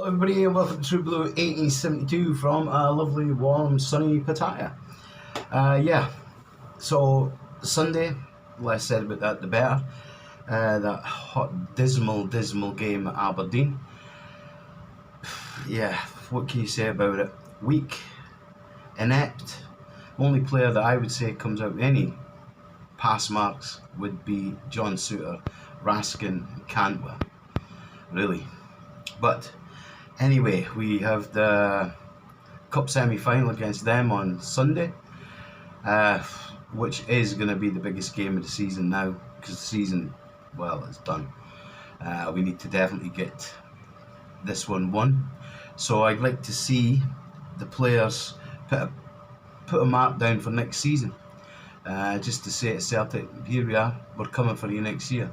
Hello everybody and welcome to True Blue 1872 from a lovely, warm, sunny Pattaya. So Sunday, less said about that the better. That hot, dismal game at Aberdeen. Yeah, what can you say about it? Weak, inept. Only player that I would say comes out with any pass marks would be John Suter, Raskin, Cantwell. Really. But anyway, we have the Cup semi-final against them on Sunday, which is going to be the biggest game of the season now, because the season, well, it's done. We need to definitely get this one won. So I'd like to see the players put a mark down for next season, just to say to Celtic, here we are, we're coming for you next year.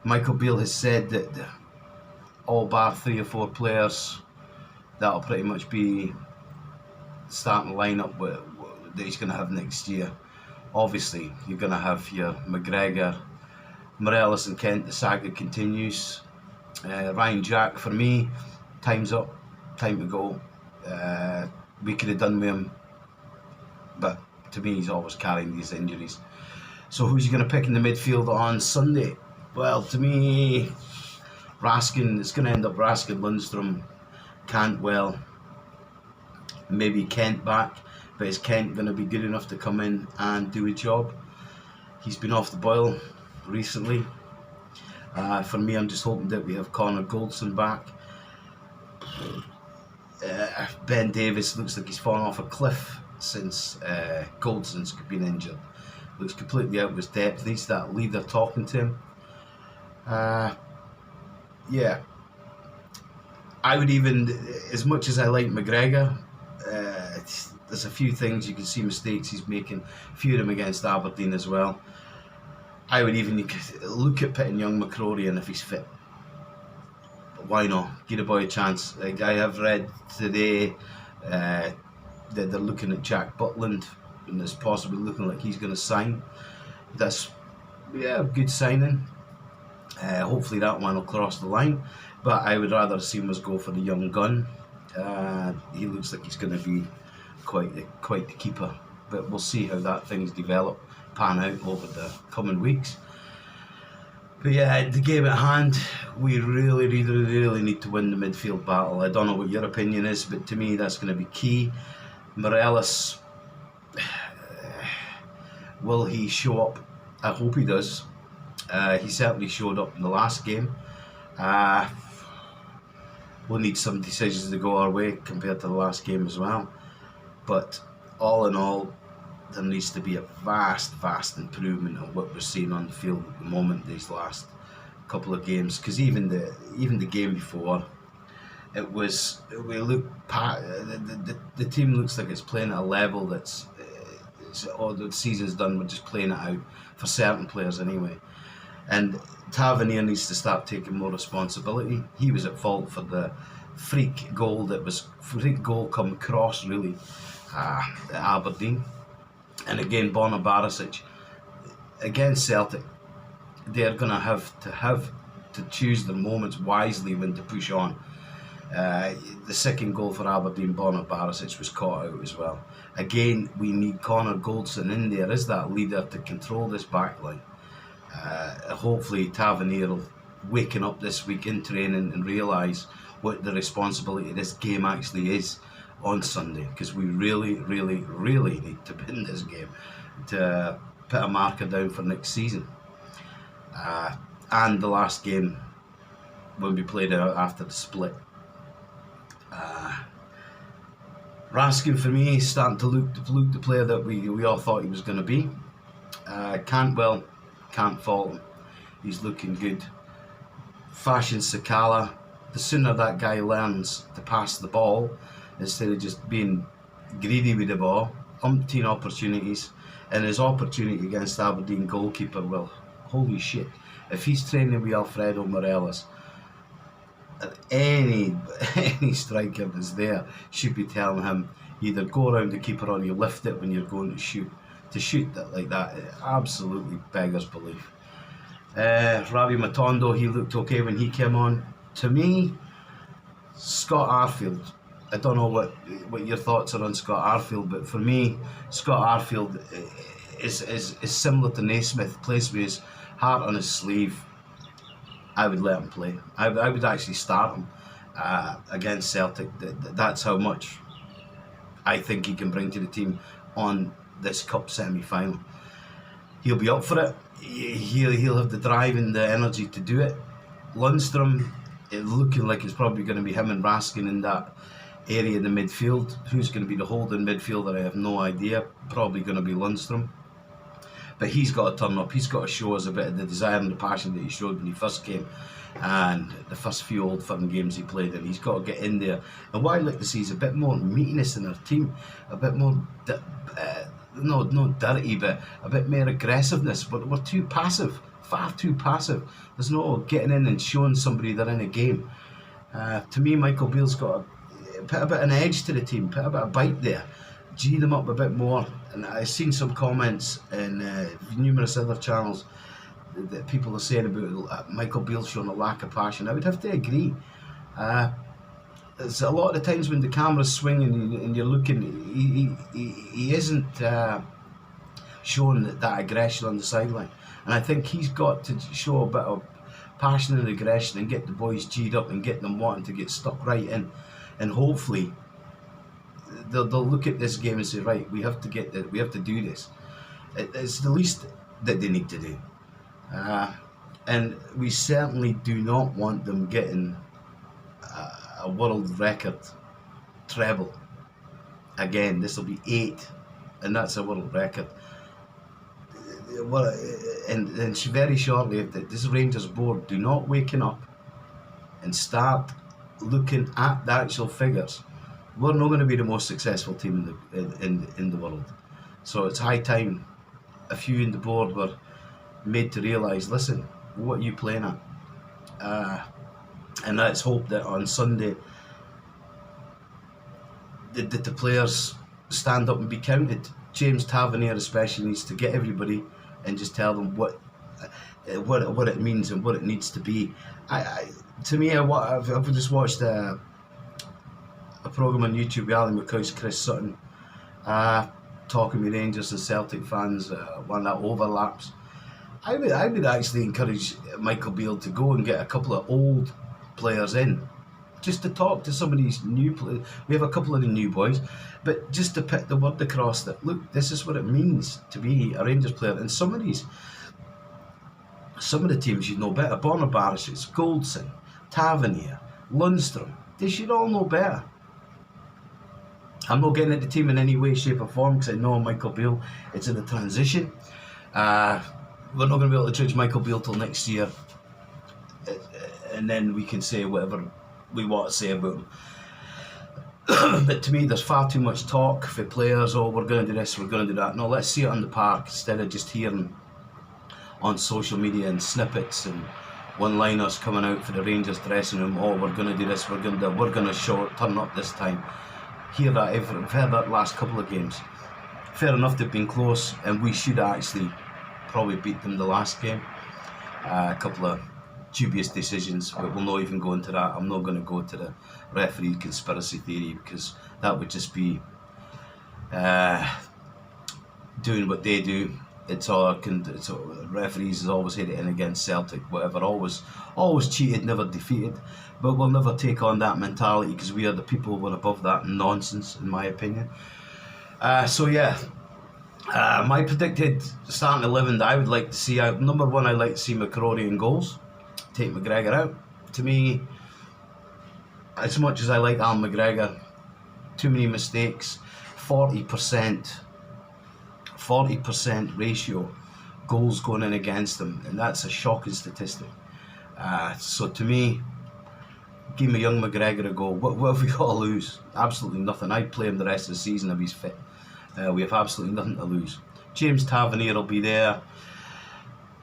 Michael Beale has said that all bar 3 or 4 players, that'll pretty much be starting lineup that he's going to have next year. Obviously, you're going to have your McGregor, Morelos and Kent. The saga continues. Ryan Jack, for me, time's up, time to go. We could have done with him, but to me, he's always carrying these injuries. So who's he going to pick in the midfield on Sunday? Well, to me, Raskin, it's going to end up Raskin, Lundstrom, Cantwell, maybe Kent back, but is Kent going to be good enough to come in and do a job? He's been off the boil recently. For me, I'm just hoping that we have Connor Goldson back. Ben Davies looks like he's fallen off a cliff since Goldson's been injured. Looks completely out of his depth, needs that leader talking to him. Yeah, I would even, as much as I like McGregor, there's a few things you can see mistakes he's making, a few of them against Aberdeen as well. I would even look at putting young McCrory in if he's fit. But why not? Give the boy a chance. Like I have read today that they're looking at Jack Butland, and it's possibly looking like he's going to sign. That's, yeah, a good signing. Hopefully that one will cross the line, but I would rather see us go for the young gun. He looks like he's going to be quite the keeper, but we'll see how that things pan out over the coming weeks. But yeah, the game at hand, we really need to win the midfield battle. I don't know what your opinion is, but to me that's going to be key. Morelos, will he show up? I hope he does. He certainly showed up in the last game. We'll need some decisions to go our way compared to the last game as well. But all in all, there needs to be a vast improvement on what we're seeing on the field at the moment these last couple of games. Because even the game before, it was, the team looks like it's playing at a level that's the season's done. We're just playing it out for certain players anyway. And Tavernier needs to start taking more responsibility. He was at fault for the freak goal come cross really at Aberdeen. And again, Borna Barisic against Celtic, they're going to have to choose their moments wisely when to push on. The second goal for Aberdeen, Borna Barisic was caught out as well. Again, we need Connor Goldson in there as that leader to control this backline. Hopefully Tavernier will waken up this week in training and realise what the responsibility of this game actually is on Sunday, because we really need to win this game to put a marker down for next season. And the last game when we played out after the split. Raskin for me is starting to look the player that we all thought he was going to be. Cantwell, can't fault him. He's looking good. Fashion Sakala, the sooner that guy learns to pass the ball instead of just being greedy with the ball, umpteen opportunities, and his opportunity against Aberdeen goalkeeper, well, holy shit. If he's training with Alfredo Morelos, any striker that's there should be telling him either go around the keeper or you lift it when you're going to shoot. To shoot that like that, it absolutely beggars belief. Ravi Matondo, he looked okay when he came on. To me, Scott Arfield. I don't know what your thoughts are on Scott Arfield, but for me, Scott Arfield is similar to Naismith. Plays with his heart on his sleeve. I would let him play. I would actually start him against Celtic. That's how much I think he can bring to the team on this cup semi-final. He'll be up for it. He'll have the drive and the energy to do it. Lundstrom, it's looking like it's probably going to be him and Raskin in that area in the midfield. Who's going to be the holding midfielder? I have no idea. Probably going to be Lundstrom. But he's got to turn up. He's got to show us a bit of the desire and the passion that he showed when he first came, and the first few Old Firm games he played in. He's got to get in there. And what I'd like to see is a bit more meatiness in our team, a bit more, not dirty, but a bit more aggressiveness. But we're too passive, far too passive. There's no getting in and showing somebody they're in a game. To me, Michael Beale's got to put a bit of an edge to the team, put a bit of bite there, G them up a bit more. And I've seen some comments in numerous other channels that people are saying about Michael Beale showing a lack of passion. I would have to agree. There's a lot of the times when the camera's swinging and you're looking, he isn't showing that aggression on the sideline. And I think he's got to show a bit of passion and aggression and get the boys G'd up and get them wanting to get stuck right in. And hopefully they'll look at this game and say, right, we have to do this. It's the least that they need to do. And we certainly do not want them getting a world record treble. Again, this will be 8, and that's a world record. And very shortly, if this Rangers board do not waken up and start looking at the actual figures, we're not going to be the most successful team in the world. So it's high time a few in the board were made to realise, listen, what are you playing at? And let's hope that on Sunday that the players stand up and be counted. James Tavernier especially needs to get everybody and just tell them what it means and what it needs to be. To me, I've just watched a programme on YouTube with Ali McCoy's Chris Sutton talking with Rangers and Celtic fans, one that overlaps. I would actually encourage Michael Beale to go and get a couple of old players in, just to talk to some of these new players. We have a couple of the new boys, but just to put the word across that, look, this is what it means to be a Rangers player. And some of the teams you know better. Bonner Barisic, Goldson, Tavernier, Lundstrom, they should all know better. I'm not getting at the team in any way, shape or form, because I know Michael Beale, it's in a transition. We're not going to be able to judge Michael Beale till next year, and then we can say whatever we want to say about him. But to me, there's far too much talk for players. Oh, we're going to do this, we're going to do that. No, let's see it on the park instead of just hearing on social media and snippets and one-liners coming out for the Rangers dressing room. Oh, we're going to do this, we're going to show it, turn up this time. Hear that, I've heard that last couple of games. Fair enough, they've been close, and we should actually probably beat them the last game. A couple of dubious decisions, but we'll not even go into that. I'm not going to go to the referee conspiracy theory, because that would just be doing what they do. Referees has always hit it in against Celtic, whatever, always cheated, never defeated. But we'll never take on that mentality, because we are the people who are above that nonsense, in my opinion. My predicted starting 11 that I would like to see out. Number 1, I'd like to see McCrory in goals. Take McGregor out. To me, as much as I like Alan McGregor, too many mistakes. 40% ratio goals going in against them, and that's a shocking statistic. So to me, give me young McGregor a go. What have we got to lose? Absolutely nothing. I'd play him the rest of the season if he's fit. We have absolutely nothing to lose. James Tavernier will be there.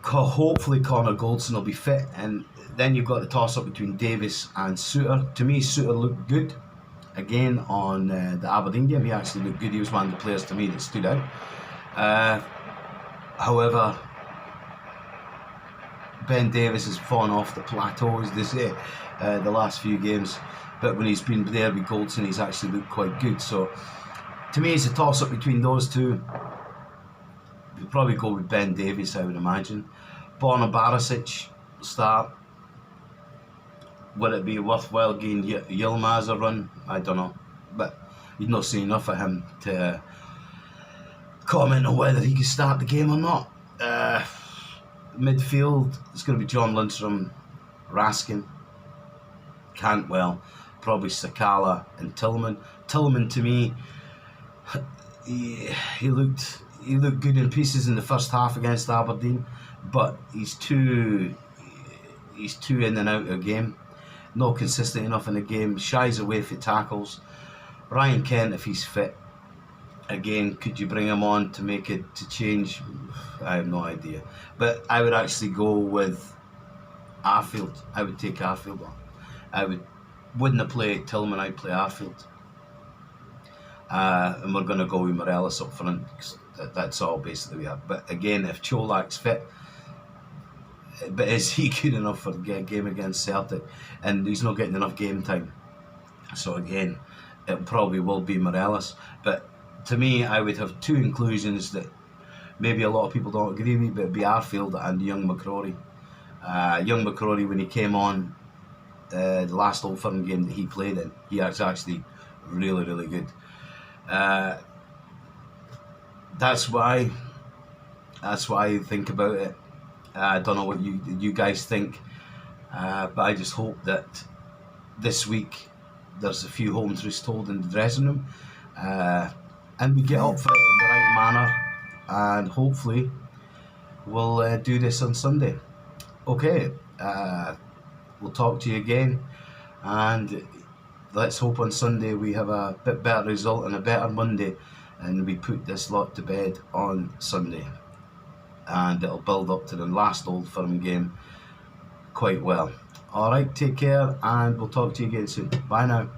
Hopefully Connor Goldson will be fit, and then you've got the toss-up between Davis and Suter. To me, Suter looked good again on the Aberdeen game. He actually looked good. He was one of the players to me that stood out. However, Ben Davis has fallen off the plateau, as they say, the last few games. but when he's been there with Goldson, he's actually looked quite good. So to me, it's a toss-up between those two. We'll probably go with Ben Davies, I would imagine. Borna Barisic will start. Would it be worthwhile giving Yilmaz a run? I don't know. But you've not seen enough of him to comment on whether he can start the game or not. Midfield, it's going to be John Lundstrom, Raskin, Cantwell, probably Sakala and Tillman. Tillman, to me, he looked good in pieces in the first half against Aberdeen, but he's too in and out of the game. Not consistent enough in the game. Shies away for tackles. Ryan Kent, if he's fit, again, could you bring him on to make it to change? I have no idea. But I would actually go with Arfield. I would take Arfield on. Wouldn't have played Tillman, I'd play Arfield. And we're going to go with Morelos up front. That's all basically we have. But again, if Cholak's fit, but is he good enough for the game against Celtic? And he's not getting enough game time. So again, it probably will be Morelos. But to me, I would have two inclusions that maybe a lot of people don't agree with me, but it'd be Arfield and young McCrory. Young McCrory, when he came on the last Old Firm game that he played in, he was actually really, really good. That's why I think about it. I don't know what you guys think, but I just hope that this week there's a few home truths told in the dressing room, and we get up for it in the right manner, and hopefully we'll do this on Sunday. Okay, we'll talk to you again, and let's hope on Sunday we have a bit better result and a better Monday, and we put this lot to bed on Sunday, and it'll build up to the last Old Firm game quite well. Alright, take care, and we'll talk to you again soon. Bye now.